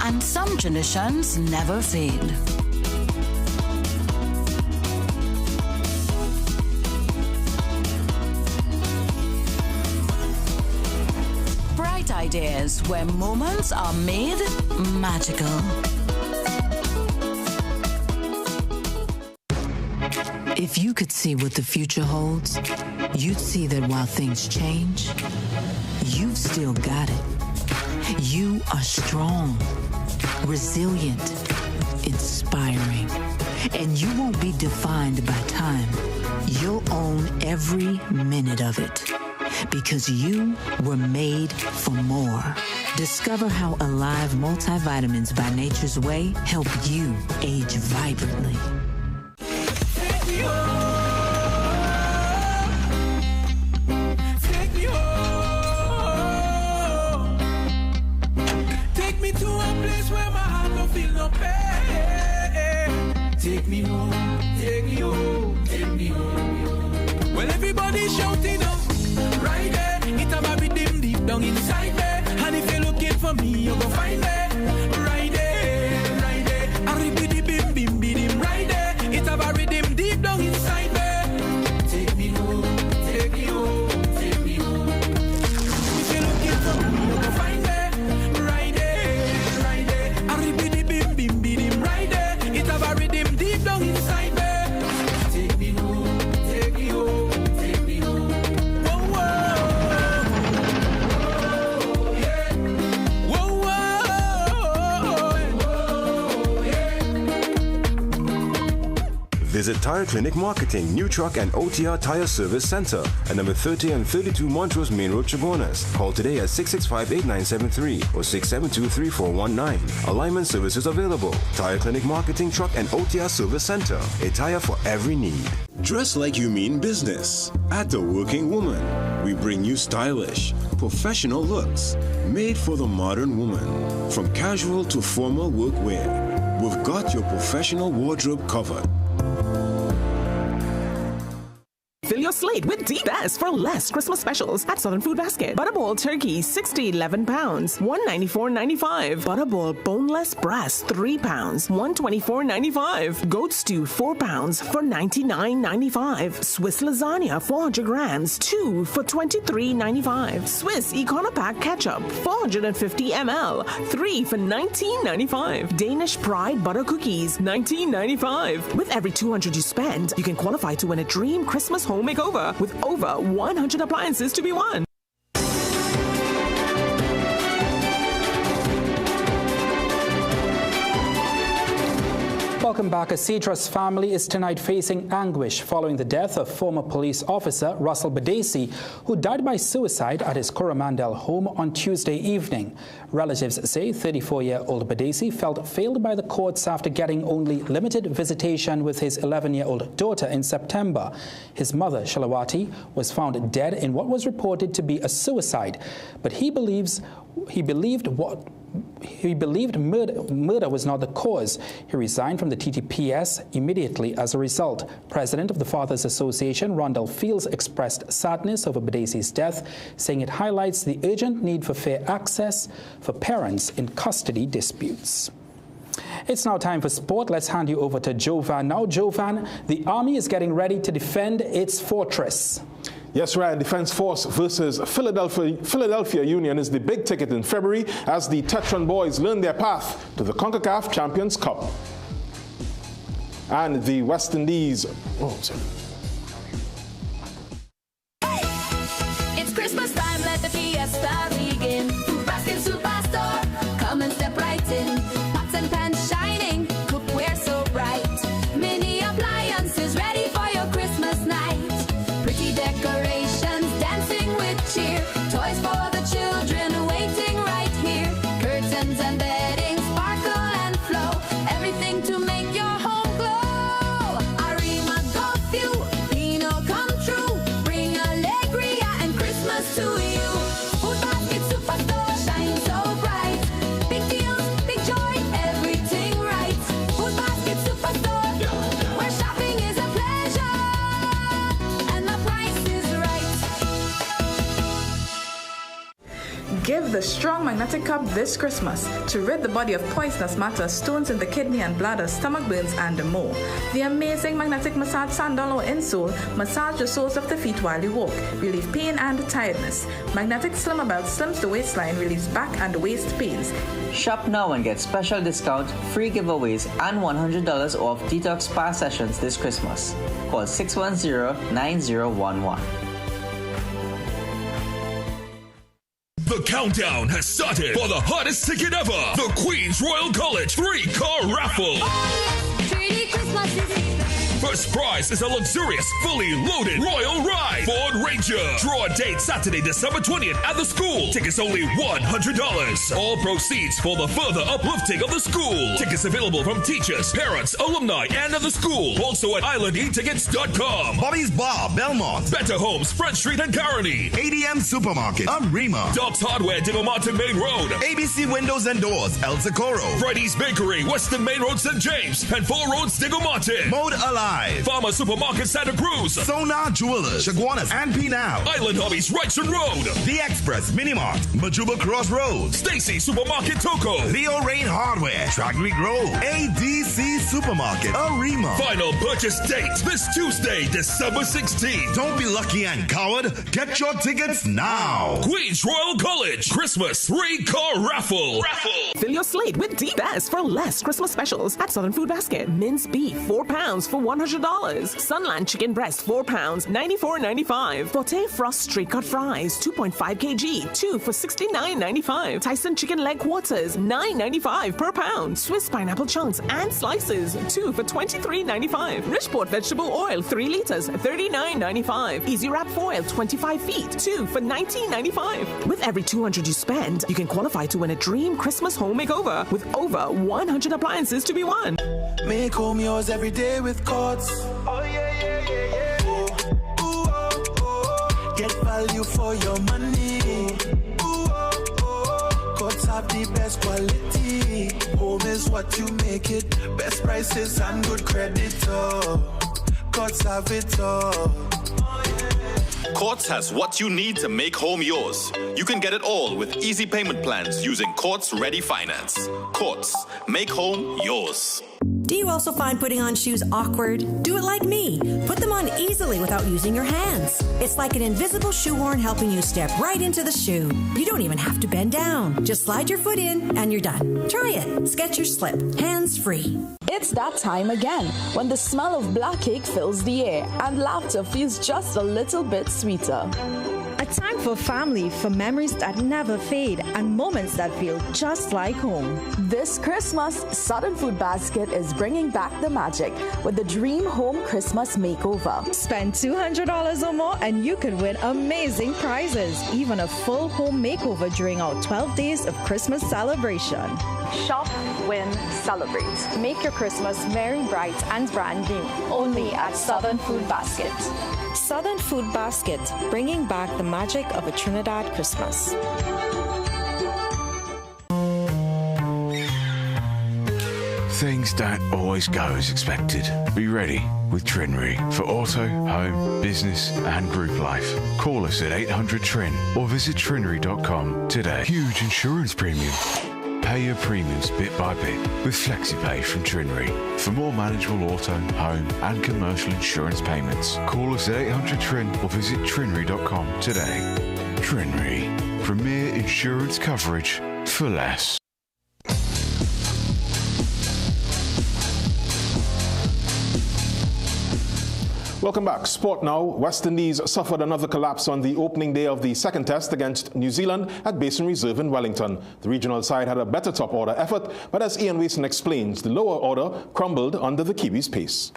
S3: And some traditions never fade. Bright ideas where moments are made magical.
S11: If you could see what the future holds, you'd see that while things change, you've still got it. You are strong, resilient, inspiring, and you won't be defined by time. You'll own every minute of it, because you were made for more. Discover how Alive multivitamins by Nature's Way help you age vibrantly.
S5: Take me home, take me home, take me home. Well, everybody's shouting up, right there. It's about rhythm deep down inside there. And if you're looking for me, you're gonna find me. Right there, right there. I repeat the bim bim bim right there. It's about rhythm deep down inside there. Take me home, take me home, take me home. If you're looking for me, you're gonna find me. Right there, right there. I repeat the bim bim bim right there. It's about rhythm deep down inside me. Take me home, take me home, take me home. Whoa, whoa, yeah. Whoa, whoa, yeah.
S14: Visit Tire Clinic Marketing, New Truck and OTR Tire Service Center at number 30 and 32 Montrose Main Road, Chabonas. Call today at 665-8973 or 672-3419. Alignment services available. Tire Clinic Marketing, Truck and OTR Service Center. A tire for every need.
S9: Dress like you mean business. At The Working Woman, we bring you stylish, professional looks made for the modern woman. From casual to formal workwear, we've got your professional wardrobe covered.
S10: Fill your slate with the best for less Christmas specials at Southern Food Basket. Butterball turkey, 60 11 pounds, $194.95. Butterball boneless breast, 3 pounds, $124.95. Goat stew, 4 pounds for $99.95. Swiss lasagna, 400 grams, 2 for $23.95. Swiss Econopack ketchup, 450 ml, 3 for $19.95. Danish Pride butter cookies, $19.95. With every $200 you spend, you can qualify to win a dream Christmas home makeover with over 100 appliances to be won.
S1: Welcome back. A Cedras family is tonight facing anguish following the death of former police officer Russell Badesi, who died by suicide at his Coromandel home on Tuesday evening. Relatives say 34-year-old Badesi felt failed by the courts after getting only limited visitation with his 11-year-old daughter in September. His mother, Shalawati, was found dead in what was reported to be a suicide, but he believed murder was not the cause. He resigned from the TTPS immediately as a result. President of the Fathers Association, Rondell Fields, expressed sadness over Badesi's death, saying it highlights the urgent need for fair access for parents in custody disputes. It's now time for sport. Let's hand you over to Jovan. Now, Jovan, the Army is getting ready to defend its fortress.
S21: Yes, Ryan, Defense Force versus Philadelphia Union is the big ticket in February as the Tetron boys learn their path to the CONCACAF Champions Cup. And the West Indies,
S6: bargain. Food Basket Superstore, come and step right in. Pots and pans shining, cookware so bright. Mini appliances ready for your Christmas night. Pretty decorations dancing with cheer. Toys for the children waiting right here. Curtains and bedding sparkle and flow. Everything to make your home glow. Arima go few, Pino come true. Bring alegria and Christmas to you. Food Basket Superstore, shine so bright. Big deals, big joy, everything right. Food Basket Superstore, where shopping is a pleasure and the price is right.
S7: Give the strong magnetic cup this Christmas to rid the body of poisonous matter, stones in the kidney and bladder, stomach burns, and more. The amazing magnetic massage sandal or insole massage the soles of the feet while you walk, relieve pain and tiredness. Magnetic slimmer belt slims the waistline, relieves back and waist pains.
S8: Shop now and get special discount, free giveaways, and $100 off detox spa sessions this Christmas. Call 610-9011.
S22: The countdown has started for the hottest ticket ever, the Queen's Royal College 3-car raffle.
S6: Pretty Christmas is here.
S22: First prize is a luxurious, fully loaded Royal Ride Ford Ranger. Draw date Saturday, December 20th at the school. Tickets only $100. All proceeds for the further uplifting of the school. Tickets available from teachers, parents, alumni, and of the school. Also at islandetickets.com.
S23: Bobby's Bar, Belmont.
S22: Better Homes, Front Street and Caroni.
S23: ADM Supermarket, Arima.
S22: Doc's Hardware, Diggle Martin Main Road.
S23: ABC Windows and Doors, El Socorro.
S22: Freddy's Bakery, Western Main Road, St. James. And 4 Roads, Diggle Martin.
S23: Mode Alive.
S22: Farmer Supermarket, Santa Cruz.
S23: Sonar Jewelers, Chaguanas, and Pinal.
S22: Island Hobbies, Wrightson Road.
S23: The Express, Minimart, Majuba Crossroads.
S22: Stacy Supermarket, Toco.
S23: Leo Rain Hardware, Tragry Grove. ADC Supermarket, Arima.
S22: Final purchase date this Tuesday, December 16th.
S23: Don't be lucky and coward. Get your tickets now.
S22: Queen's Royal College Christmas 3-car raffle.
S10: Fill your slate with D-Best for less Christmas specials at Southern Food Basket. Minced beef, 4 pounds for $100. Sunland chicken breast, 4 pounds, $94.95. Forte Frost straight cut fries, 2.5 kg, 2 for $69.95. Tyson chicken leg quarters, $9.95 per pound. Swiss pineapple chunks and slices, 2 for $23.95. Richport vegetable oil, 3 liters, $39.95. Easy Wrap foil, 25 feet, 2 for $19.95. With every $200 you spend, you can qualify to win a dream Christmas home makeover with over 100 appliances to be won.
S24: Make home yours every day with Courts. Oh yeah. Ooh, oh. Get value for your money. Ooh, oh. Courts have the best quality. Home is what you make it. Best prices and good credit. Courts have it all.
S26: Courts has what you need to make home yours. You can get it all with easy payment plans using Courts Ready Finance. Courts, make home yours.
S27: Do you also find putting on shoes awkward? Do it like me. Put them on easily without using your hands. It's like an invisible shoehorn helping you step right into the shoe. You don't even have to bend down. Just slide your foot in and you're done. Try it. Skechers Slip. Hands free.
S28: It's that time again when the smell of black cake fills the air and laughter feels just a little bit sweeter.
S29: A time for family, for memories that never fade and moments that feel just like home.
S28: This Christmas, Southern Food Basket is bringing back the magic with the Dream Home Christmas Makeover.
S29: Spend $200 or more and you could win amazing prizes, even a full home makeover during our 12 days of Christmas celebration.
S28: Shop, win, celebrate. Make your Christmas merry, bright, and brand new. Only at Southern Food Basket.
S29: Southern Food Basket, bringing back the magic of a Trinidad Christmas.
S30: Things don't always go as expected. Be ready with Trinry for auto, home, business and group life. Call us at 800-TRIN or visit trinry.com today. Huge insurance premium. Pay your premiums bit by bit with FlexiPay from Trinry. For more manageable auto, home and commercial insurance payments, call us at 800-TRIN or visit trinry.com today. Trinry, premier insurance coverage for less.
S21: Welcome back. Sport now. West Indies suffered another collapse on the opening day of the second test against New Zealand at Basin Reserve in Wellington. The regional side had a better top-order effort, but as Ian Wason explains, the lower order crumbled under the Kiwis' pace.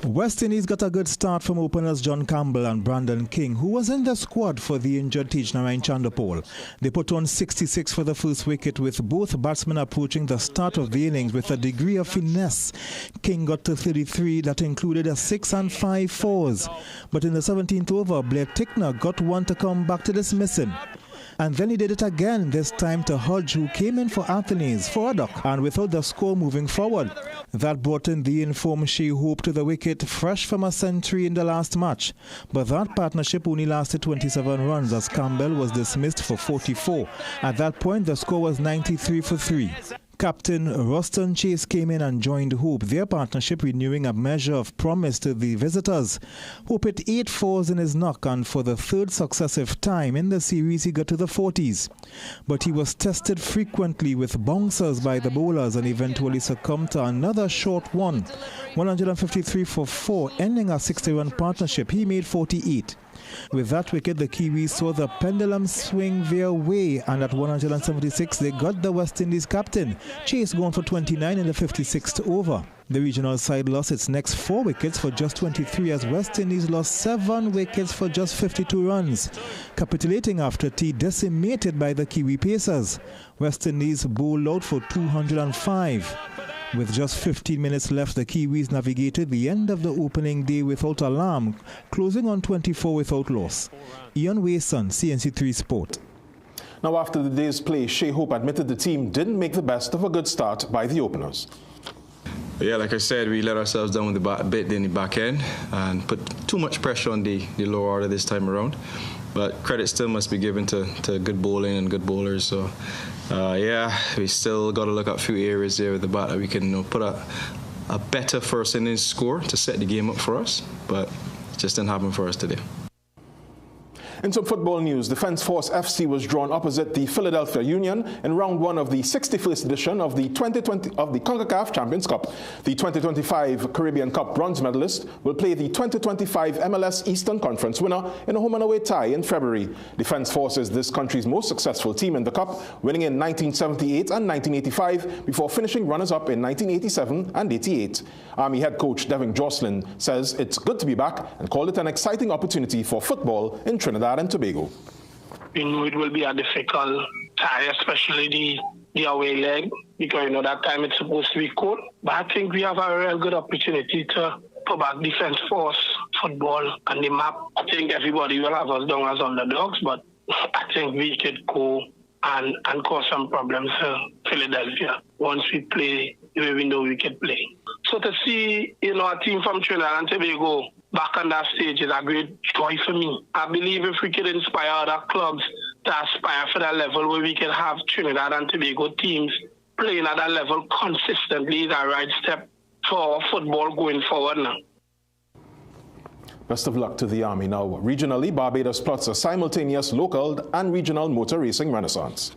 S2: West Indies got a good start from openers John Campbell and Brandon King, who was in the squad for the injured Tejnarain Chandapol. They put on 66 for the first wicket, with both batsmen approaching the start of the innings with a degree of finesse. King got to 33, that included a 6 and 5 fours. But in the 17th over, Blair Tickner got one to come back to dismiss him. And then he did it again, this time to Hodge, who came in for Anthony's for a duck, and without the score moving forward. That brought in the informed Shea Hope to the wicket, fresh from a century in the last match. But that partnership only lasted 27 runs as Campbell was dismissed for 44. At that point, the score was 93 for 3. Captain Ruston Chase came in and joined Hope, their partnership renewing a measure of promise to the visitors. Hope hit 8 fours in his knock, and for the third successive time in the series he got to the 40s. But he was tested frequently with bouncers by the bowlers and eventually succumbed to another short one. 153 for 4, ending a 60-run partnership. He made 48. With that wicket, the Kiwis saw the pendulum swing their way, and at 176 they got the West Indies captain, Chase, going for 29 in the 56th over. The regional side lost its next 4 wickets for just 23 as West Indies lost 7 wickets for just 52 runs, capitulating after tea decimated by the Kiwi Pacers. West Indies bowled out for 205. With just 15 minutes left, the Kiwis navigated the end of the opening day without alarm, closing on 24 without loss. Ian Wason, CNC3 Sport.
S21: Now, after the day's play, Shea Hope admitted the team didn't make the best of a good start by the openers.
S4: Yeah, like I said, we let ourselves down with a bit in the back end and put too much pressure on the lower order this time around. But credit still must be given to good bowling and good bowlers. So, yeah, we still got to look at a few areas there with the bat that we can put a better first innings score to set the game up for us. But it just didn't happen for us today.
S21: In some football news, Defence Force FC was drawn opposite the Philadelphia Union in round 1 of the 61st edition of the 2020 of the CONCACAF Champions Cup. The 2025 Caribbean Cup bronze medalist will play the 2025 MLS Eastern Conference winner in a home and away tie in February. Defence Force is this country's most successful team in the Cup, winning in 1978 and 1985 before finishing runners-up in 1987 and 88. Army head coach Devin Jocelyn says it's good to be back and called it an exciting opportunity for football in Trinidad and Tobago.
S12: We know it will be a difficult tie, especially the away leg, because that time it's supposed to be cold. But I think we have a real good opportunity to put back Defence Force football on the map. I think everybody will have us down as underdogs, but I think we could go and cause some problems to Philadelphia once we play the way we know we can play. So to see a team from Trinidad and Tobago back on that stage is a great joy for me. I believe if we could inspire other clubs to aspire for that level where we can have Trinidad and Tobago teams playing at that level consistently is a right step for football going forward now.
S21: Best of luck to the Army. Now, regionally, Barbados plots a simultaneous local and regional motor racing renaissance.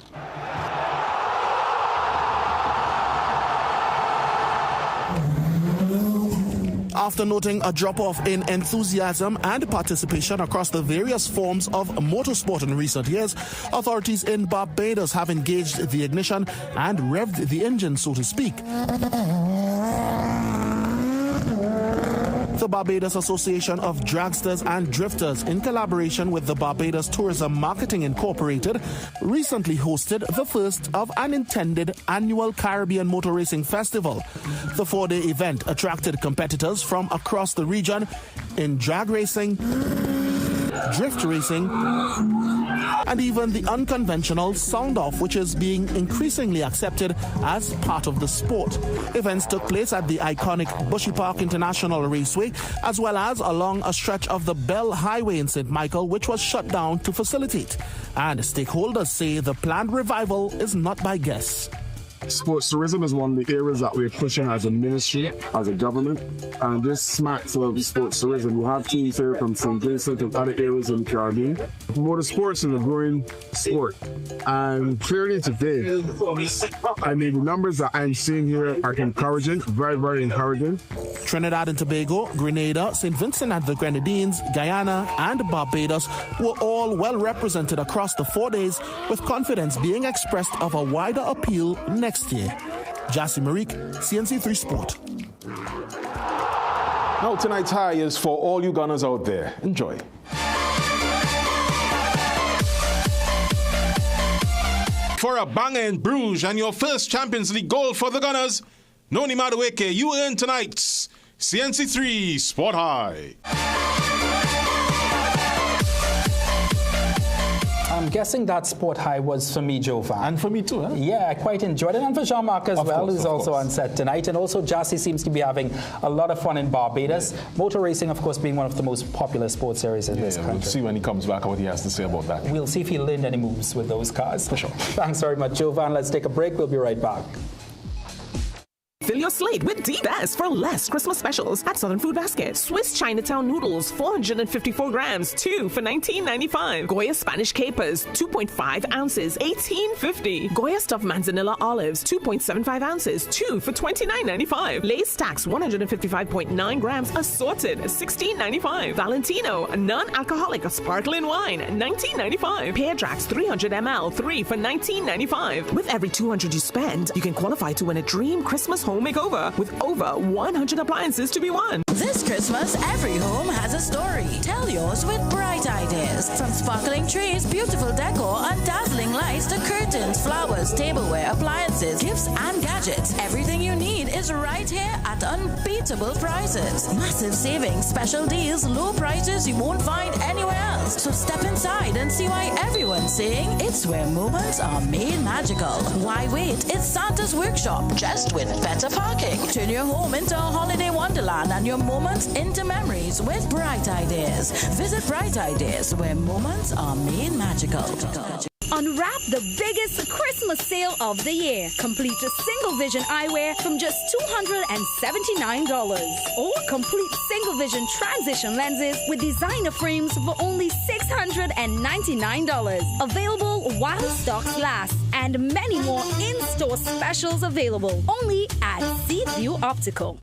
S20: After noting a drop-off in enthusiasm and participation across the various forms of motorsport in recent years, authorities in Barbados have engaged the ignition and revved the engine, so to speak. The Barbados Association of Dragsters and Drifters, in collaboration with the Barbados Tourism Marketing Incorporated, recently hosted the first of an intended annual Caribbean Motor Racing Festival. The 4-day event attracted competitors from across the region in drag racing, drift racing, and even the unconventional sound-off, which is being increasingly accepted as part of the sport. Events took place at the iconic Bushy Park International Raceway, as well as along a stretch of the Bell Highway in St. Michael, which was shut down to facilitate. And stakeholders say the planned revival is not by guess.
S3: Sports tourism is one of the areas that we're pushing as a ministry, as a government, and this smacks of sports tourism. We have teams here from St. Vincent and other areas in the Caribbean. Motorsports is a growing sport, and clearly today, I mean, the numbers that I'm seeing here are encouraging, very, very encouraging.
S5: Trinidad and Tobago, Grenada, St. Vincent and the Grenadines, Guyana, and Barbados were all well represented across the 4 days, with confidence being expressed of a wider appeal next year. Jassy Marique, CNC3 Sport.
S21: Now tonight's high is for all you gunners out there. Enjoy. For a banger in Bruges and your first Champions League goal for the Gunners, Noni Madueke, you earn tonight's CNC3 Sport High.
S1: I'm guessing that Sport High was for me, Jovan.
S21: And for me too, huh?
S1: Yeah, I quite enjoyed it. And for Jean-Marc as well, who's also on set tonight. And also Jassy seems to be having a lot of fun in Barbados. Yeah. Motor racing, of course, being one of the most popular sports series in this country.
S21: We'll see when he comes back what he has to say about that.
S1: We'll see if he learned any moves with those cars.
S21: For sure.
S1: Thanks very much, Jovan. Let's take a break. We'll be right back.
S10: Fill your slate with the best for less Christmas specials at Southern Food Basket. Swiss Chinatown noodles, 454 grams, 2 for $19.95. Goya Spanish capers, 2.5 ounces, $18.50. Goya stuffed manzanilla olives, 2.75 ounces, 2 for $29.95. Lay's Stacks, 155.9 grams, assorted, $16.95. Valentino, non-alcoholic sparkling wine, $19.95. Pear Drax, 300 ml, 3 for $19.95. With every $200 you spend, you can qualify to win a dream Christmas home makeover with over 100 appliances to be won.
S11: This Christmas, every home has a story. Tell yours with bright ideas. From sparkling trees, beautiful decor, and dazzling lights to curtains, flowers, tableware, appliances, gifts, and gadgets. Everything you need is right here at unbeatable prices. Massive savings, special deals, low prices you won't find anywhere else. So step inside and see why everyone's saying it's where moments are made magical. Why wait? It's Santa's Workshop, just with better parking. Turn your home into a holiday wonderland and your moments into memories with Bright Ideas. Visit Bright Ideas, where moments are made magical.
S13: Unwrap the biggest Christmas sale of the year. Complete a single vision eyewear from just $279. Or complete single vision transition lenses with designer frames for only $699. Available while stocks last. And many more in-store specials available. Only at Seaview Optical.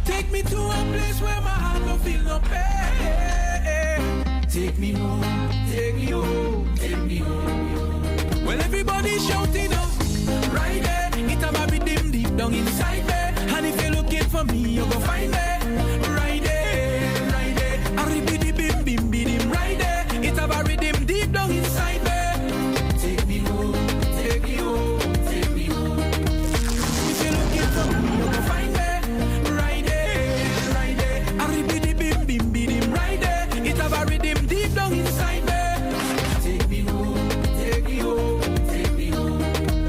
S24: Take me to a place where my heart don't feel no pain. Take me home, take me home, take me home. Well, everybody's shouting up, right there. It's a baby dim deep down inside there. And if you're looking for me, you're gonna find me. Right there, right there. I repeat the bim bim bim right there. It's a very dim deep down inside there. Take me home, take me home, take me home. If you're looking for me, you're gonna find me. Inside there. Take me home, take me home, take me home.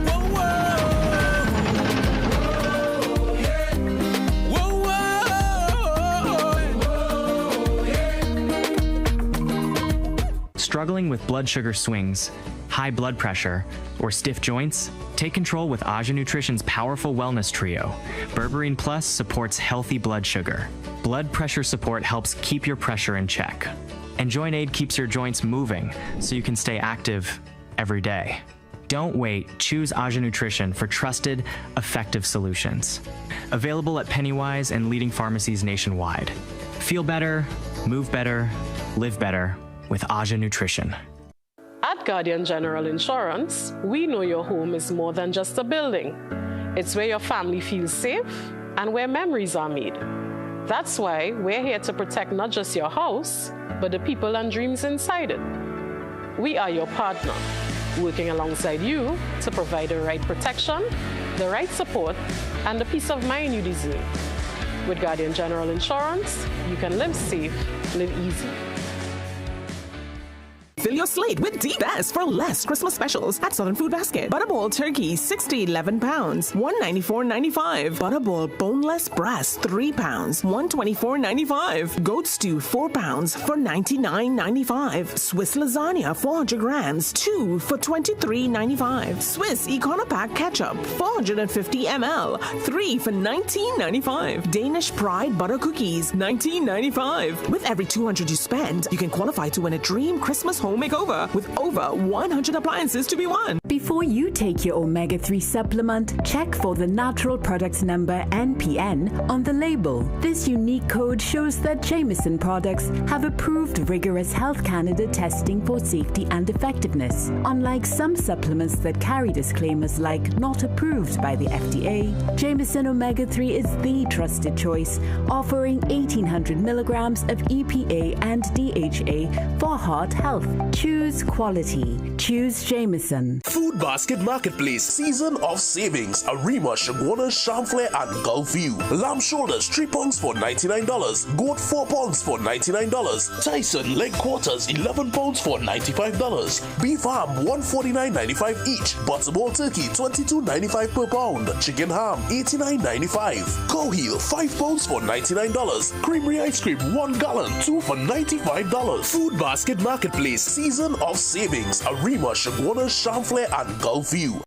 S24: Whoa, whoa, whoa, yeah. Whoa, whoa, yeah.
S15: Struggling with blood sugar swings, high blood pressure, or stiff joints? Take control with Aja Nutrition's powerful wellness trio. Berberine Plus supports healthy blood sugar. Blood pressure support helps keep your pressure in check. And Joint Aid keeps your joints moving so you can stay active every day. Don't wait. Choose Aja Nutrition for trusted, effective solutions. Available at Pennywise and leading pharmacies nationwide. Feel better, move better, live better with Aja Nutrition.
S16: At Guardian General Insurance, we know your home is more than just a building. It's where your family feels safe and where memories are made. That's why we're here to protect not just your house, but the people and dreams inside it. We are your partner, working alongside you to provide the right protection, the right support, and the peace of mind you deserve. With Guardian General Insurance, you can live safe, live easy.
S10: Fill your slate with the best for less Christmas specials at Southern Food Basket. Butterball turkey, 60 11 pounds, $194.95. Butterball boneless breast, 3 pounds, $124.95. Goat stew, 4 pounds for $99.95. Swiss lasagna, 400 grams, 2 for $23.95. Swiss Econopack ketchup, 450 ml, 3 for $19.95. Danish Pride butter cookies, $19.95. With every $200 you spend, you can qualify to win a dream Christmas home makeover with over 100 appliances to be won.
S6: Before you take your omega-3 supplement, check for the natural products number NPN on the label. This unique code shows that Jameson products have approved rigorous Health Canada testing for safety and effectiveness. Unlike some supplements that carry disclaimers like not approved by the FDA, Jameson Omega-3 is the trusted choice, offering 1,800 milligrams of EPA and DHA for heart health. Choose quality. Choose Jameson.
S20: Food Basket Marketplace, season of savings. Arima, Shagwana, Chamflair, and Gulfview. Lamb shoulders, 3 pounds for $99. Goat, 4 pounds for $99. Tyson leg quarters, 11 pounds for $95. Beef ham, $149.95 each. Butterball turkey, $22.95 per pound. Chicken ham, $89.95. Cow heel, 5 pounds for $99. Creamery ice cream, 1 gallon, 2 for $95. Food Basket Marketplace, season of savings. Arima, Shagwana, Chamflair, and Gulfview.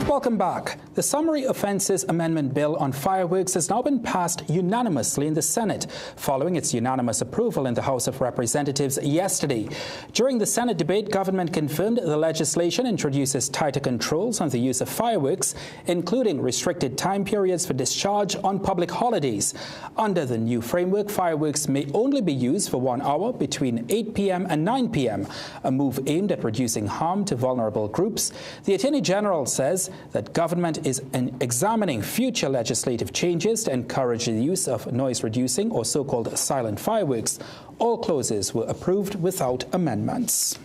S1: Welcome back. The Summary Offences Amendment Bill on fireworks has now been passed unanimously in the Senate, following its unanimous approval in the House of Representatives yesterday. During the Senate debate, government confirmed the legislation introduces tighter controls on the use of fireworks, including restricted time periods for discharge on public holidays. Under the new framework, fireworks may only be used for 1 hour between 8 p.m. and 9 p.m., a move aimed at reducing harm to vulnerable groups. The Attorney General says that government is examining future legislative changes to encourage the use of noise-reducing or so-called silent fireworks. All clauses were approved without amendments.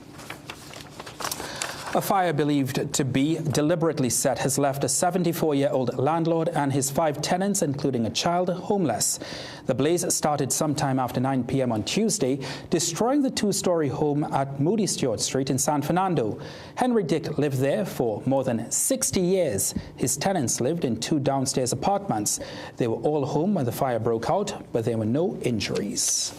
S1: A fire believed to be deliberately set has left a 74-year-old landlord and his 5 tenants, including a child, homeless. The blaze started sometime after 9 p.m. on Tuesday, destroying the 2-story home at Moody Stewart Street in San Fernando. Henry Dick lived there for more than 60 years. His tenants lived in 2 downstairs apartments. They were all home when the fire broke out, but there were no injuries.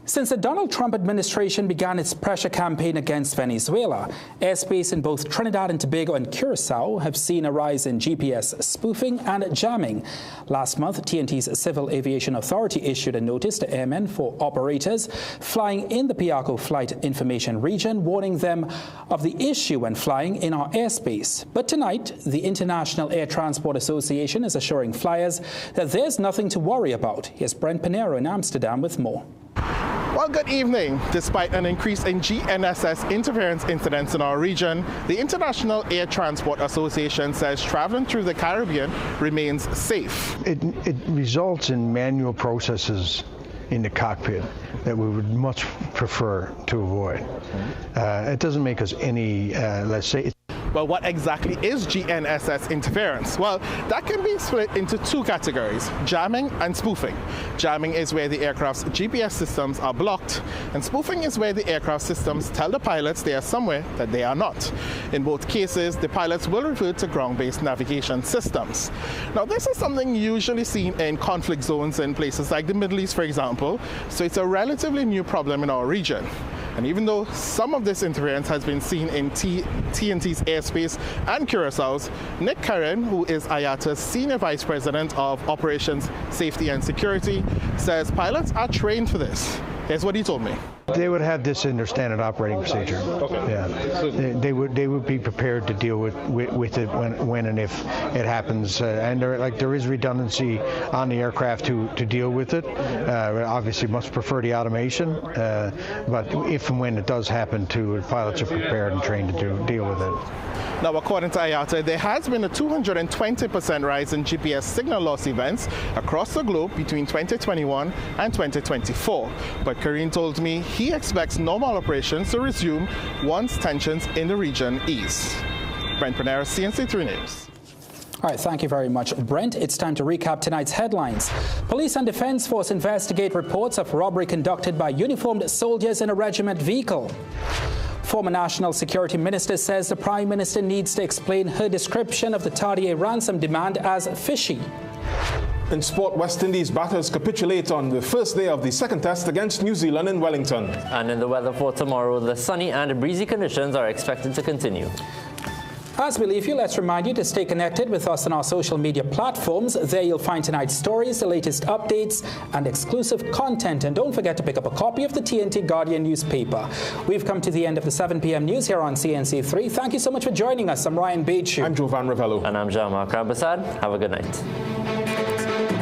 S1: Since the Donald Trump administration began its pressure campaign against Venezuela, airspace in both Trinidad and Tobago and Curacao have seen a rise in GPS spoofing and jamming. Last month, TNT's Civil Aviation Authority issued a notice to airmen for operators flying in the Piarco Flight Information Region, warning them of the issue when flying in our airspace. But tonight, the International Air Transport Association is assuring flyers that there's nothing to worry about. Here's Brent Pinero in Amsterdam with more.
S7: Well, good evening. Despite an increase in GNSS interference incidents in our region, the International Air Transport Association says traveling through the Caribbean remains safe.
S8: It results in manual processes in the cockpit that we would much prefer to avoid. It doesn't make us any, let's say,
S7: Well, what exactly is GNSS interference? Well, that can be split into 2 categories, jamming and spoofing. Jamming is where the aircraft's GPS systems are blocked, and spoofing is where the aircraft systems tell the pilots they are somewhere that they are not. In both cases, the pilots will revert to ground-based navigation systems. Now, this is something usually seen in conflict zones in places like the Middle East, for example, so it's a relatively new problem in our region. And even though some of this interference has been seen in TNT's airspace and Curaçao's, Nick Curran, who is IATA's Senior Vice President of Operations, Safety and Security, says pilots are trained for this. Here's what he told me.
S8: They would have this in their standard operating procedure. Okay. Yeah, they would be prepared to deal with it when and if it happens. And there is redundancy on the aircraft to deal with it. Obviously, much prefer the automation, but if and when it does happen, pilots are prepared and trained to deal with it.
S7: Now, according to IATA, there has been a 220% rise in GPS signal loss events across the globe between 2021 and 2024. But Kareem told me he expects normal operations to resume once tensions in the region ease. Brent Panera, CNC3 News.
S1: All right, thank you very much, Brent. It's time to recap tonight's headlines. Police and Defense Force investigate reports of robbery conducted by uniformed soldiers in a regiment vehicle. Former National Security Minister says the Prime Minister needs to explain her description of the Tardier ransom demand as fishy.
S21: In sport, West Indies batters capitulate on the first day of the second test against New Zealand in Wellington.
S9: And in the weather for tomorrow, the sunny and breezy conditions are expected to continue.
S1: As we leave you, let's remind you to stay connected with us on our social media platforms. There you'll find tonight's stories, the latest updates, and exclusive content. And don't forget to pick up a copy of the TNT Guardian newspaper. We've come to the end of the 7 p.m. news here on CNC3. Thank you so much for joining us. I'm Ryan Bachu.
S21: I'm Jovan Ravello.
S9: And I'm Jean-Marc Rabasad. Have a good night.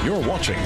S14: You're watching